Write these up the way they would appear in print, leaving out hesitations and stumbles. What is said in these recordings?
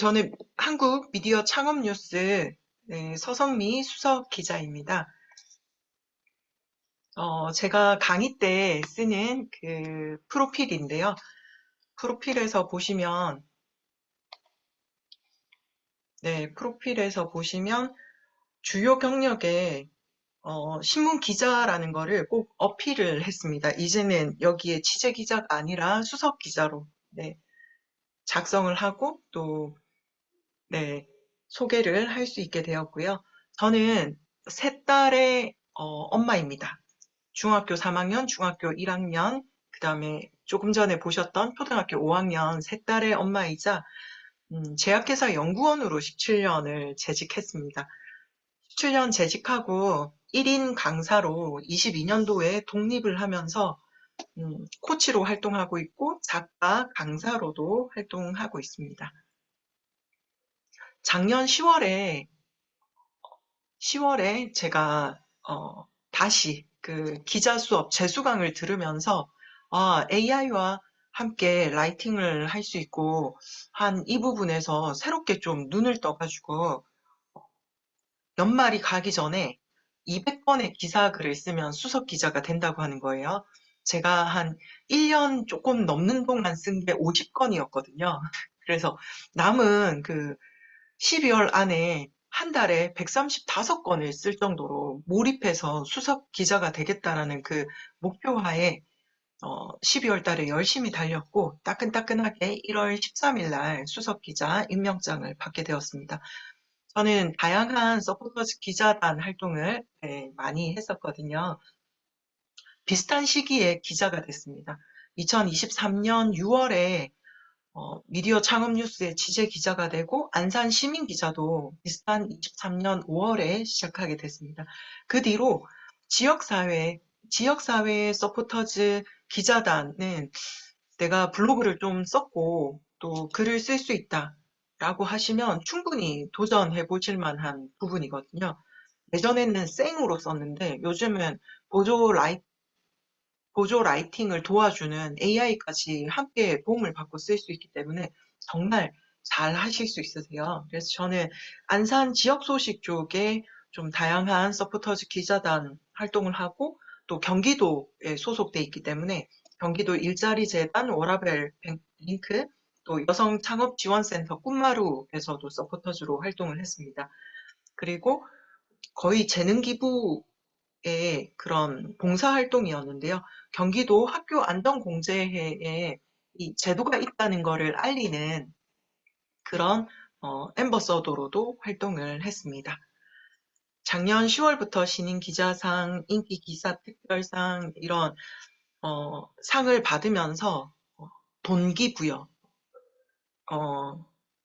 저는 한국 미디어 창업 뉴스 서성미 수석 기자입니다. 제가 강의 때 쓰는 그 프로필인데요. 프로필에서 보시면, 프로필에서 보시면 주요 경력에 신문 기자라는 거를 꼭 어필을 했습니다. 이제는 여기에 취재 기자가 아니라 수석 기자로 작성을 하고 또 소개를 할 수 있게 되었고요. 저는 세 딸의 엄마입니다. 중학교 3학년, 중학교 1학년, 그 다음에 조금 전에 보셨던 초등학교 5학년 세 딸의 엄마이자 제약회사 연구원으로 17년을 재직했습니다. 17년 재직하고 1인 강사로 22년도에 독립을 하면서 코치로 활동하고 있고 작가, 강사로도 활동하고 있습니다. 작년 10월에 제가 다시 그 기자 수업 재수강을 들으면서 AI와 함께 라이팅을 할 수 있고 한 이 부분에서 새롭게 좀 눈을 떠가지고 연말이 가기 전에 200번의 기사 글을 쓰면 수석 기자가 된다고 하는 거예요. 제가 한 1년 조금 넘는 동안 쓴 게 50건이었거든요. 그래서 남은 그 12월 안에 한 달에 135건을 쓸 정도로 몰입해서 수석 기자가 되겠다라는 그 목표하에 12월 달에 열심히 달렸고 따끈따끈하게 1월 13일 날 수석 기자 임명장을 받게 되었습니다. 저는 다양한 서포터즈 기자단 활동을 많이 했었거든요. 비슷한 시기에 기자가 됐습니다. 2023년 6월에 미디어 창업 뉴스의 취재 기자가 되고 안산 시민 기자도 비슷한 23년 5월에 시작하게 됐습니다. 그 뒤로 지역사회 서포터즈 기자단은 내가 블로그를 좀 썼고 또 글을 쓸 수 있다라고 하시면 충분히 도전해 보실 만한 부분이거든요. 예전에는 생으로 썼는데 요즘은 보조 라이팅을 도와주는 AI까지 함께 도움을 받고 쓸 수 있기 때문에 정말 잘 하실 수 있으세요. 그래서 저는 안산 지역 소식 쪽에 좀 다양한 서포터즈 기자단 활동을 하고 또 경기도에 소속돼 있기 때문에 경기도 일자리 재단 워라밸 링크 또 여성 창업 지원센터 꿈마루에서도 서포터즈로 활동을 했습니다. 그리고 거의 재능 기부 그런 봉사활동이었는데요. 경기도 학교 안전공제회에 이 제도가 있다는 것을 알리는 그런 앰버서더로도 활동을 했습니다. 작년 10월부터 신인 기자상, 인기 기사 특별상 이런 상을 받으면서 동기부여,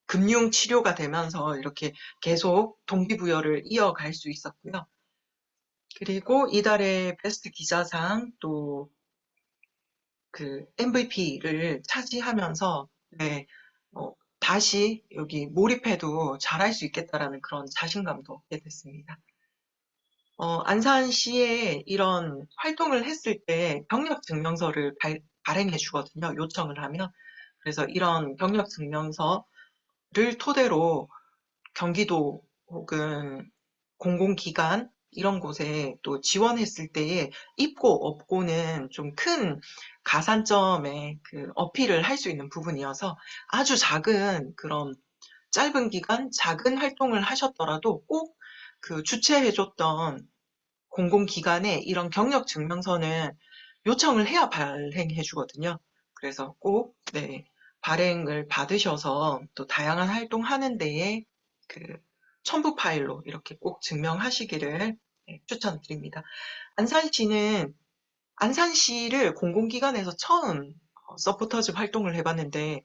금융 치료가 되면서 이렇게 계속 동기부여를 이어갈 수 있었고요. 그리고 이달의 베스트 기자상 또 그 MVP를 차지하면서 다시 여기 몰입해도 잘할 수 있겠다라는 그런 자신감도 얻게 됐습니다. 안산시에 이런 활동을 했을 때 경력 증명서를 발행해 주거든요. 요청을 하면. 그래서 이런 경력 증명서를 토대로 경기도 혹은 공공기관 이런 곳에 또 지원했을 때에 있고 없고는 좀 큰 가산점의 그 어필을 할 수 있는 부분이어서 아주 작은 그런 짧은 기간 작은 활동을 하셨더라도 꼭 그 주최해줬던 공공기관에 이런 경력 증명서는 요청을 해야 발행해 주거든요. 그래서 꼭 발행을 받으셔서 또 다양한 활동하는 데에 그 첨부 파일로 이렇게 꼭 증명하시기를 추천드립니다. 안산시는 안산시를 공공기관에서 처음 서포터즈 활동을 해봤는데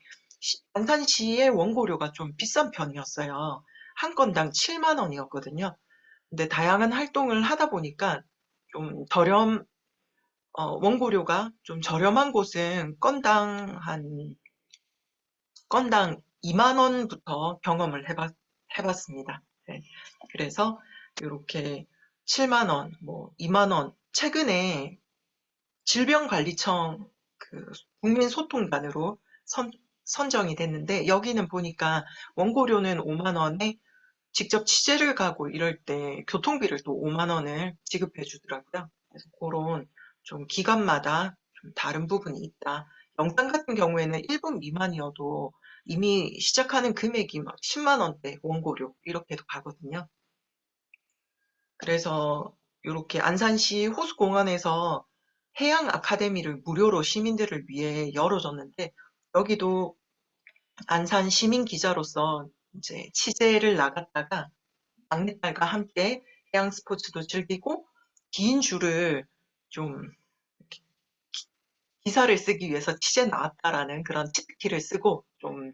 안산시의 원고료가 좀 비싼 편이었어요. 한 건당 7만 원이었거든요. 근데 다양한 활동을 하다 보니까 좀 원고료가 좀 저렴한 곳은 건당 2만 원부터 경험을 해봤습니다. 네. 그래서 이렇게 7만 원, 뭐 2만 원, 최근에 질병관리청 그 국민소통관으로 선정이 됐는데 여기는 보니까 원고료는 5만 원에 직접 취재를 가고 이럴 때 교통비를 또 5만 원을 지급해 주더라고요. 그래서 그런 좀 기간마다 좀 다른 부분이 있다. 영상 같은 경우에는 1분 미만이어도 이미 시작하는 금액이 막 10만 원대 원고료 이렇게도 가거든요. 그래서 이렇게 안산시 호수공원에서 해양 아카데미를 무료로 시민들을 위해 열어줬는데 여기도 안산 시민 기자로서 이제 취재를 나갔다가 막내딸과 함께 해양 스포츠도 즐기고 긴 줄을 좀 기사를 쓰기 위해서 취재 나왔다라는 그런 치트키를 쓰고 좀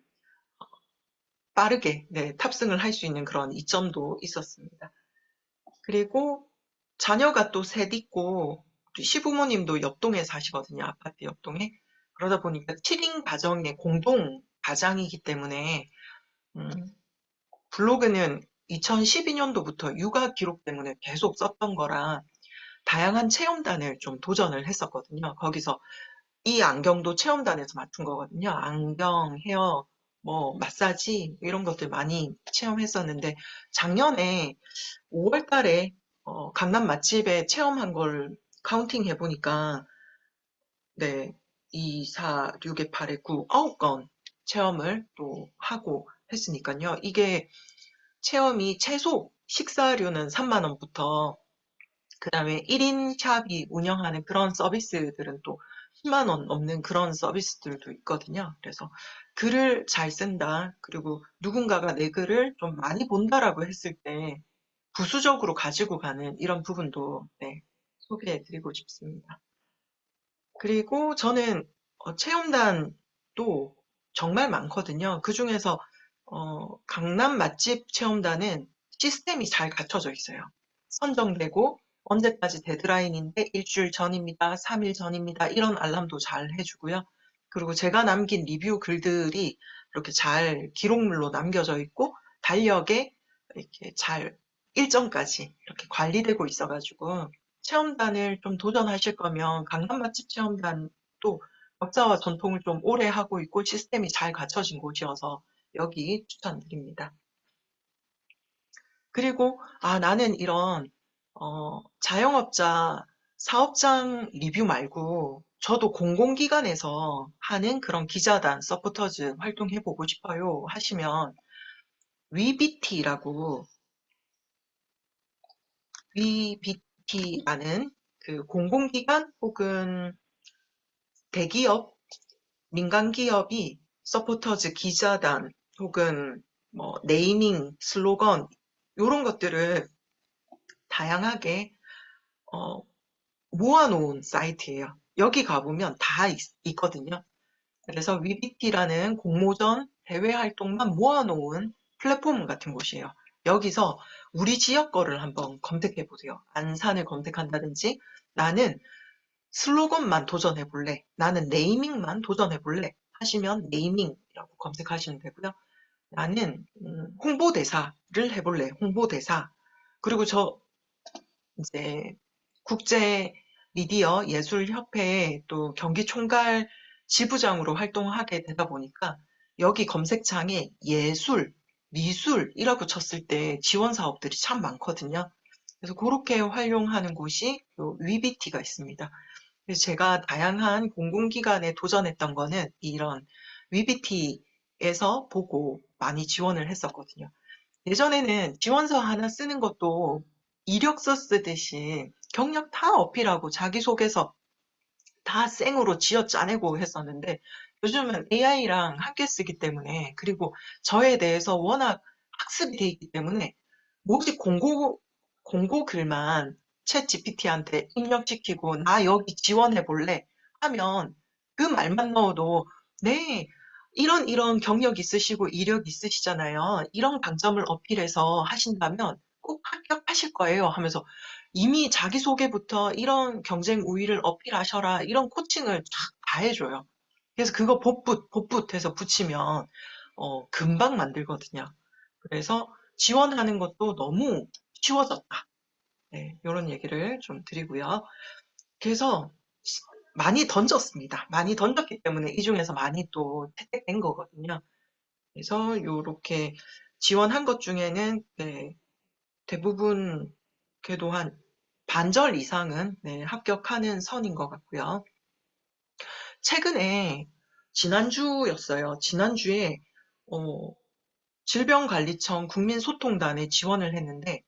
빠르게 네, 탑승을 할 수 있는 그런 이점도 있었습니다. 그리고 자녀가 또 셋 있고 우리 시부모님도 옆동에 사시거든요. 아파트 옆동에. 그러다 보니까 7인 가정의 공동 가장이기 때문에 음, 블로그는 2012년도부터 육아 기록 때문에 계속 썼던 거라 다양한 체험단을 좀 도전을 했었거든요. 거기서 이 안경도 체험단에서 맡은 거거든요. 안경, 헤어, 뭐 마사지 이런 것들 많이 체험했었는데 작년에 5월 달에 강남 맛집에 체험한 걸 카운팅 해보니까 네, 2, 4, 6에 8에 9, 9건 체험을 또 하고 했으니까요. 이게 체험이 최소 식사료는 3만 원부터 그다음에 1인 샵이 운영하는 그런 서비스들은 또 10만 원 넘는 그런 서비스들도 있거든요. 그래서 글을 잘 쓴다. 그리고 누군가가 내 글을 좀 많이 본다라고 했을 때 부수적으로 가지고 가는 이런 부분도 네, 소개해 드리고 싶습니다. 그리고 저는 체험단도 정말 많거든요. 그중에서 강남 맛집 체험단은 시스템이 잘 갖춰져 있어요. 선정되고 언제까지 데드라인인데 일주일 전입니다. 3일 전입니다. 이런 알람도 잘 해주고요. 그리고 제가 남긴 리뷰 글들이 이렇게 잘 기록물로 남겨져 있고 달력에 이렇게 잘 일정까지 이렇게 관리되고 있어가지고 체험단을 좀 도전하실 거면 강남 맛집 체험단도 역사와 전통을 좀 오래 하고 있고 시스템이 잘 갖춰진 곳이어서 여기 추천드립니다. 그리고 나는 이런 자영업자 사업장 리뷰 말고 저도 공공기관에서 하는 그런 기자단 서포터즈 활동해보고 싶어요 하시면 위비티라고 위비티라는 그 공공기관 혹은 대기업, 민간기업이 서포터즈 기자단 혹은 뭐 네이밍, 슬로건 이런 것들을 다양하게 어, 모아놓은 사이트예요. 여기 가보면 다 있거든요. 그래서 위비티라는 공모전 대외 활동만 모아놓은 플랫폼 같은 곳이에요. 여기서 우리 지역 거를 한번 검색해 보세요. 안산을 검색한다든지 나는 슬로건만 도전해 볼래. 나는 네이밍만 도전해 볼래. 하시면 네이밍이라고 검색하시면 되고요. 나는 홍보대사를 해볼래. 홍보대사. 그리고 저 이제 국제 미디어 예술협회에 또 경기총괄 지부장으로 활동하게 되다 보니까 여기 검색창에 예술, 미술이라고 쳤을 때 지원 사업들이 참 많거든요. 그래서 그렇게 활용하는 곳이 요 위비티가 있습니다. 그래서 제가 다양한 공공기관에 도전했던 거는 이런 위비티에서 보고 많이 지원을 했었거든요. 예전에는 지원서 하나 쓰는 것도 이력서 쓰듯이 경력 다 어필하고 자기소개서 다 생으로 지어 짜내고 했었는데 요즘은 AI랑 함께 쓰기 때문에 그리고 저에 대해서 워낙 학습이 돼 있기 때문에 모집 공고 글만 챗 GPT한테 입력시키고 나 여기 지원해 볼래 하면 그 말만 넣어도 네, 이런 경력 있으시고 이력 있으시잖아요. 이런 강점을 어필해서 하신다면 꼭 합격하실 거예요 하면서 이미 자기소개부터 이런 경쟁 우위를 어필하셔라 이런 코칭을 다 해줘요. 그래서 그거 복붙해서 붙이면 금방 만들거든요. 그래서 지원하는 것도 너무 쉬워졌다. 네, 이런 얘기를 좀 드리고요. 그래서 많이 던졌습니다. 많이 던졌기 때문에 이 중에서 많이 또 채택된 거거든요. 그래서 요렇게 지원한 것 중에는 네, 대부분 그래도 한 반절 이상은 네, 합격하는 선인 것 같고요. 최근에 지난주였어요. 지난주에 어, 질병관리청 국민소통단에 지원을 했는데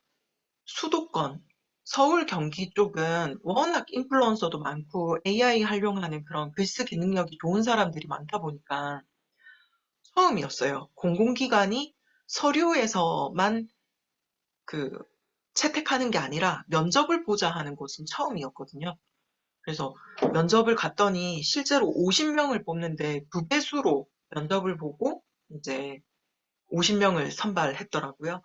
수도권, 서울, 경기 쪽은 워낙 인플루언서도 많고 AI 활용하는 그런 글쓰기 능력이 좋은 사람들이 많다 보니까 처음이었어요. 공공기관이 서류에서만 그 채택하는 게 아니라 면접을 보자 하는 곳은 처음이었거든요. 그래서 면접을 갔더니 실제로 50명을 뽑는데 두 배수로 면접을 보고 이제 50명을 선발했더라고요.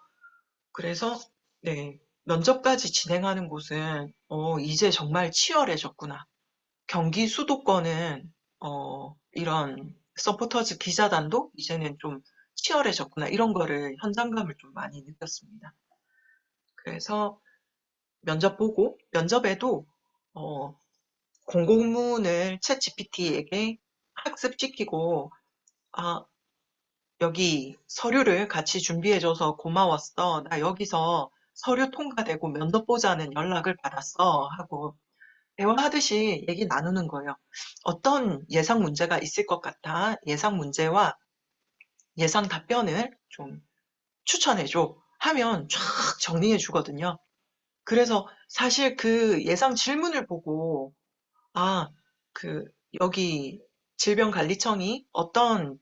그래서 네, 면접까지 진행하는 곳은 이제 정말 치열해졌구나. 경기 수도권은 이런 서포터즈 기자단도 이제는 좀 치열해졌구나. 이런 거를 현장감을 좀 많이 느꼈습니다. 그래서 면접 보고 면접에도 어, 공고문을 챗 GPT에게 학습시키고 아, 여기 서류를 같이 준비해줘서 고마웠어. 나 여기서 서류 통과되고 면접 보자는 연락을 받았어. 하고 대화하듯이 얘기 나누는 거예요. 어떤 예상 문제가 있을 것 같아. 예상 문제와 예상 답변을 좀 추천해줘. 하면 쫙 정리해 주거든요. 그래서 사실 그 예상 질문을 보고, 아, 그, 여기 질병관리청이 어떤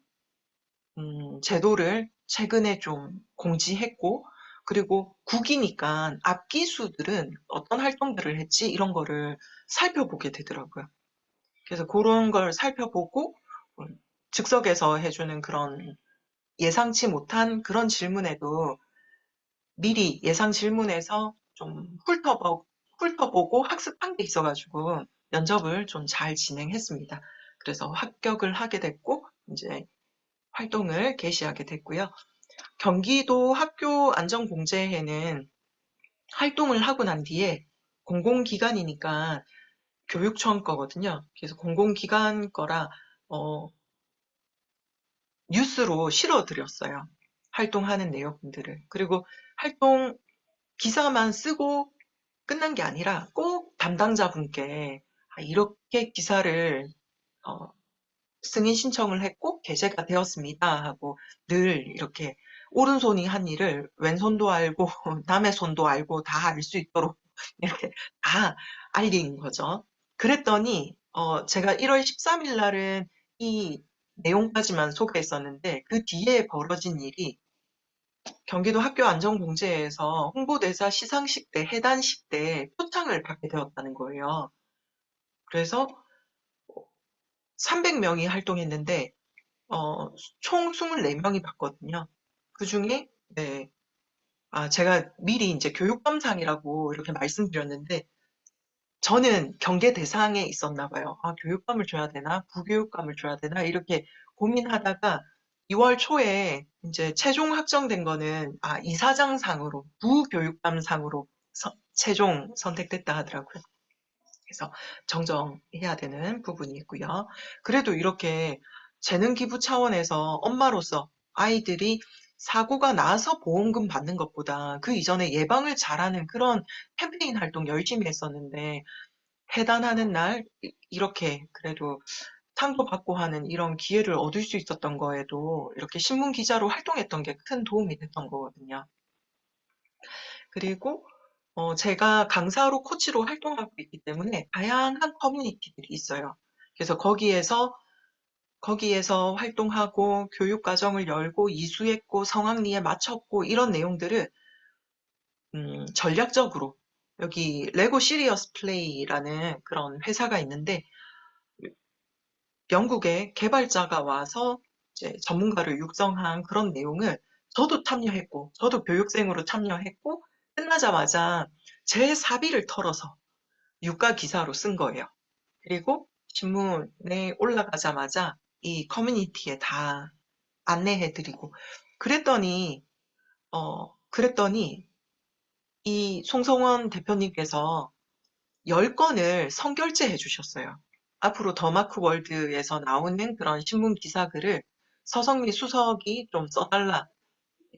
제도를 최근에 좀 공지했고, 그리고 국이니까 앞기수들은 어떤 활동들을 했지? 이런 거를 살펴보게 되더라고요. 그래서 그런 걸 살펴보고, 즉석에서 해주는 그런 예상치 못한 그런 질문에도 미리 예상 질문에서 좀 훑어보고 학습한 게 있어가지고 면접을 좀 잘 진행했습니다. 그래서 합격을 하게 됐고, 이제 활동을 개시하게 됐고요. 경기도 학교 안전공제회는 활동을 하고 난 뒤에 공공기관이니까 교육청 거거든요. 그래서 공공기관 거라 어, 뉴스로 실어드렸어요. 활동하는 내용들을. 그리고 활동 기사만 쓰고 끝난 게 아니라 꼭 담당자분께 이렇게 기사를 어, 승인 신청을 했고 게재가 되었습니다 하고 늘 이렇게 오른손이 한 일을 왼손도 알고 남의 손도 알고 다 알 수 있도록 이렇게 다 알린 거죠. 그랬더니 제가 1월 13일 날은 이 내용까지만 소개했었는데 그 뒤에 벌어진 일이 경기도 학교안전공제에서 홍보대사 시상식 때 해단식 때 표창을 받게 되었다는 거예요. 그래서 300명이 활동했는데 총 24명이 받거든요. 그 중에, 네, 제가 미리 이제 교육감상이라고 이렇게 말씀드렸는데, 저는 경계 대상에 있었나 봐요. 교육감을 줘야 되나? 부교육감을 줘야 되나? 이렇게 고민하다가 2월 초에 이제 최종 확정된 거는, 이사장상으로, 부교육감상으로 최종 선택됐다 하더라고요. 그래서 정정해야 되는 부분이 있고요. 그래도 이렇게 재능 기부 차원에서 엄마로서 아이들이 사고가 나서 보험금 받는 것보다 그 이전에 예방을 잘하는 그런 캠페인 활동 열심히 했었는데 해단하는 날 이렇게 그래도 상도 받고 하는 이런 기회를 얻을 수 있었던 거에도 이렇게 신문 기자로 활동했던 게 큰 도움이 됐던 거거든요. 그리고 제가 강사로 코치로 활동하고 있기 때문에 다양한 커뮤니티들이 있어요. 그래서 거기에서 활동하고 교육 과정을 열고 이수했고 성황리에 마쳤고 이런 내용들을 전략적으로 여기 레고 시리어스 플레이라는 그런 회사가 있는데 영국의 개발자가 와서 이제 전문가를 육성한 그런 내용을 저도 참여했고 저도 교육생으로 참여했고 끝나자마자 제 사비를 털어서 유가 기사로 쓴 거예요. 그리고 신문에 올라가자마자 이 커뮤니티에 다 안내해드리고 그랬더니 이 송성원 대표님께서 10건을 선결제 해주셨어요. 앞으로 더마크월드에서 나오는 그런 신문 기사글을 서성미 수석이 좀 써달라.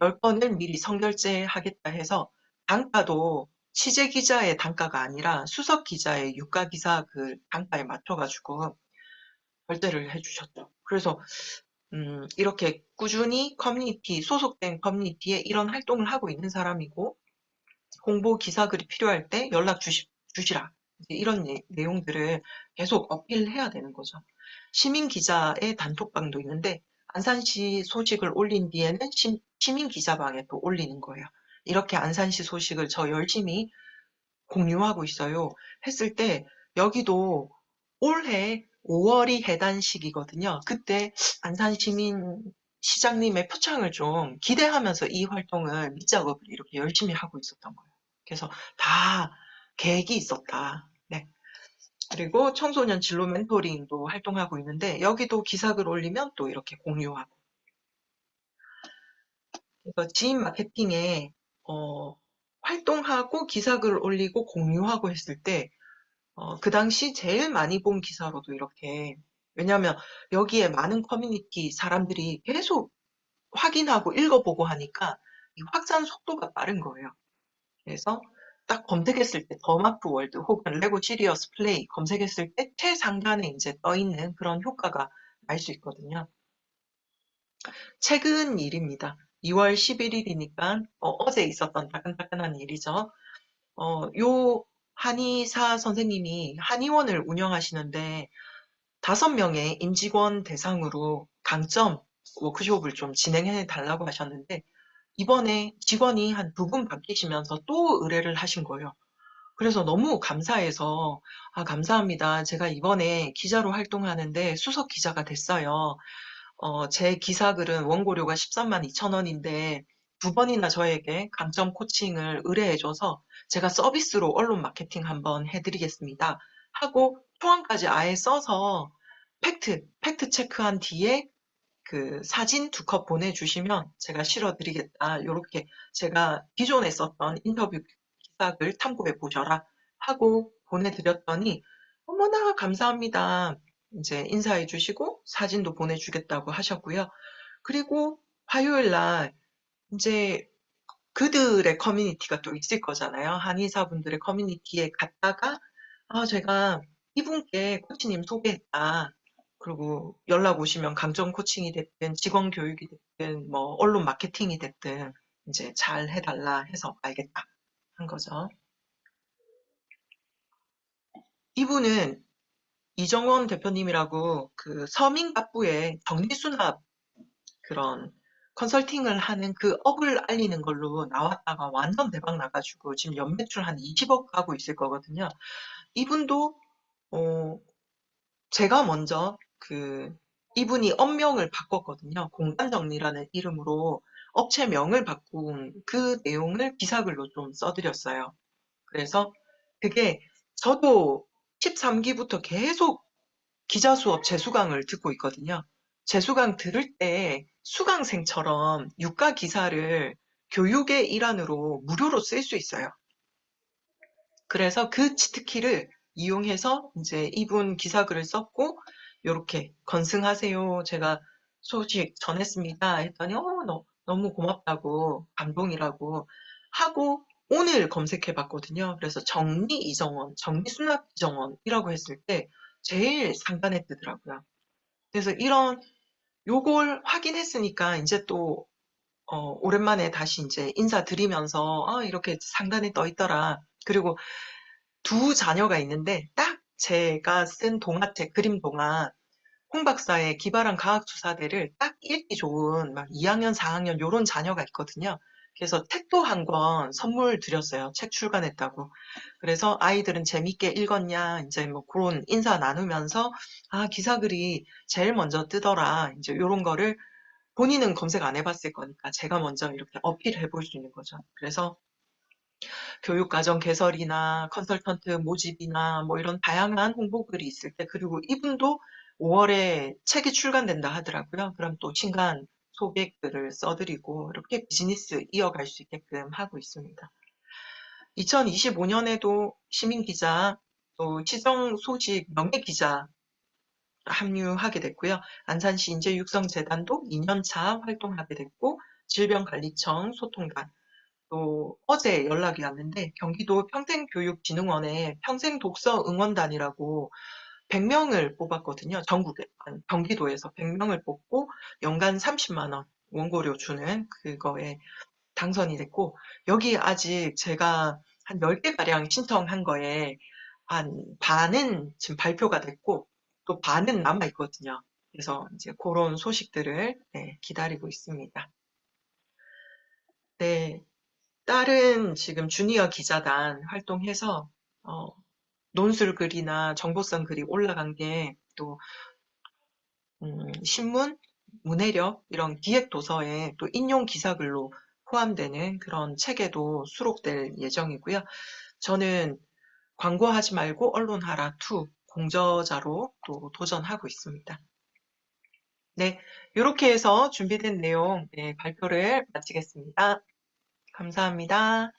10건을 미리 선결제하겠다 해서 단가도 취재 기자의 단가가 아니라 수석 기자의 유가 기사 그 단가에 맞춰가지고 결제를 해주셨죠. 그래서 이렇게 꾸준히 커뮤니티, 소속된 커뮤니티에 이런 활동을 하고 있는 사람이고 홍보 기사글이 필요할 때 주시라. 이런 내용들을 계속 어필해야 되는 거죠. 시민 기자의 단톡방도 있는데 안산시 소식을 올린 뒤에는 시민 기자방에 또 올리는 거예요. 이렇게 안산시 소식을 저 열심히 공유하고 있어요. 했을 때 여기도 올해 5월이 해단 시기거든요. 그때 안산시민 시장님의 표창을 좀 기대하면서 이 활동을 밑작업을 이렇게 열심히 하고 있었던 거예요. 그래서 다 계획이 있었다. 네. 그리고 청소년 진로 멘토링도 활동하고 있는데 여기도 기사글 올리면 또 이렇게 공유하고. 그래서 지인 마케팅에 활동하고 기사글 올리고 공유하고 했을 때 그 당시 제일 많이 본 기사로도 이렇게 왜냐하면 여기에 많은 커뮤니티 사람들이 계속 확인하고 읽어보고 하니까 이 확산 속도가 빠른 거예요. 그래서 딱 검색했을 때 더마크 월드 혹은 레고 시리어스 플레이 검색했을 때 최상단에 이제 떠 있는 그런 효과가 날 수 있거든요. 최근 일입니다. 2월 11일이니까 어제 있었던 따끈따끈한 일이죠. 요 한의사 선생님이 한의원을 운영하시는데 5명의 임직원 대상으로 강점 워크숍을 좀 진행해 달라고 하셨는데 이번에 직원이 한 2분 바뀌시면서 또 의뢰를 하신 거예요. 그래서 너무 감사해서 감사합니다. 제가 이번에 기자로 활동하는데 수석 기자가 됐어요. 제 기사글은 원고료가 13만 2천 원인데 2번이나 저에게 강점 코칭을 의뢰해줘서 제가 서비스로 언론 마케팅 한번 해드리겠습니다. 하고 초안까지 아예 써서 팩트 체크한 뒤에 그 사진 2컵 보내주시면 제가 실어드리겠다. 이렇게 제가 기존에 썼던 인터뷰 기사글 탐구해 보셔라 하고 보내드렸더니 어머나 감사합니다. 이제 인사해 주시고 사진도 보내주겠다고 하셨고요. 그리고 화요일 날 이제 그들의 커뮤니티가 또 있을 거잖아요. 한의사분들의 커뮤니티에 갔다가 제가 이분께 코치님 소개했다. 그리고 연락 오시면 강점 코칭이 됐든 직원 교육이 됐든 뭐 언론 마케팅이 됐든 이제 잘 해달라 해서 알겠다 한 거죠. 이분은 이정원 대표님이라고 그 서민갑부의 정리수납 그런 컨설팅을 하는 그 업을 알리는 걸로 나왔다가 완전 대박 나가지고 지금 연매출 한 20억 가고 있을 거거든요. 이분도 어, 제가 먼저 이분이 업명을 바꿨거든요. 공간정리라는 이름으로 업체명을 바꾼 그 내용을 기사글로 좀 써드렸어요. 그래서 그게 저도 13기부터 계속 기자 수업 재수강을 듣고 있거든요. 재수강 들을 때 수강생처럼 유가 기사를 교육의 일환으로 무료로 쓸 수 있어요. 그래서 그 치트키를 이용해서 이제 이분 기사글을 썼고 요렇게 건승하세요. 제가 소식 전했습니다. 했더니 너무 고맙다고 감동이라고 하고 오늘 검색해 봤거든요. 그래서 정리 이정원, 정리 수납 이정원이라고 했을 때 제일 상단에 뜨더라고요. 그래서 요걸 확인했으니까 이제 또 오랜만에 다시 이제 인사드리면서 이렇게 상단에 떠 있더라. 그리고 두 자녀가 있는데 딱 제가 쓴 동화책, 그림 동화, 홍 박사의 기발한 과학수사대를 딱 읽기 좋은 막 2학년, 4학년 요런 자녀가 있거든요. 그래서 책도 한 권 선물 드렸어요. 책 출간했다고. 그래서 아이들은 재밌게 읽었냐, 이제 뭐 그런 인사 나누면서, 기사글이 제일 먼저 뜨더라. 이제 요런 거를 본인은 검색 안 해봤을 거니까 제가 먼저 이렇게 어필해 볼 수 있는 거죠. 그래서 교육과정 개설이나 컨설턴트 모집이나 뭐 이런 다양한 홍보글이 있을 때 그리고 이분도 5월에 책이 출간된다 하더라고요. 그럼 또 신간 소개글을 써드리고 이렇게 비즈니스 이어갈 수 있게끔 하고 있습니다. 2025년에도 시민기자, 또 시정 소식 명예기자 합류하게 됐고요. 안산시 인재육성재단도 2년차 활동하게 됐고, 질병관리청 소통단, 또 어제 연락이 왔는데 경기도 평생교육진흥원에 평생독서 응원단이라고 100명을 뽑았거든요. 전국에, 아니, 경기도에서 100명을 뽑고 연간 30만 원 원고료 주는 그거에 당선이 됐고, 여기 아직 제가 한 10개가량 신청한 거에 한 반은 지금 발표가 됐고, 또 반은 남아있거든요. 그래서 이제 그런 소식들을 네, 기다리고 있습니다. 네, 딸은 지금 주니어 기자단 활동해서 어, 논술글이나 정보성 글이 올라간 게 또 신문, 문해력 이런 기획 도서에 또 인용 기사글로 포함되는 그런 책에도 수록될 예정이고요. 저는 광고하지 말고 언론하라 2 공저자로 또 도전하고 있습니다. 네, 이렇게 해서 준비된 내용 네, 발표를 마치겠습니다. 감사합니다.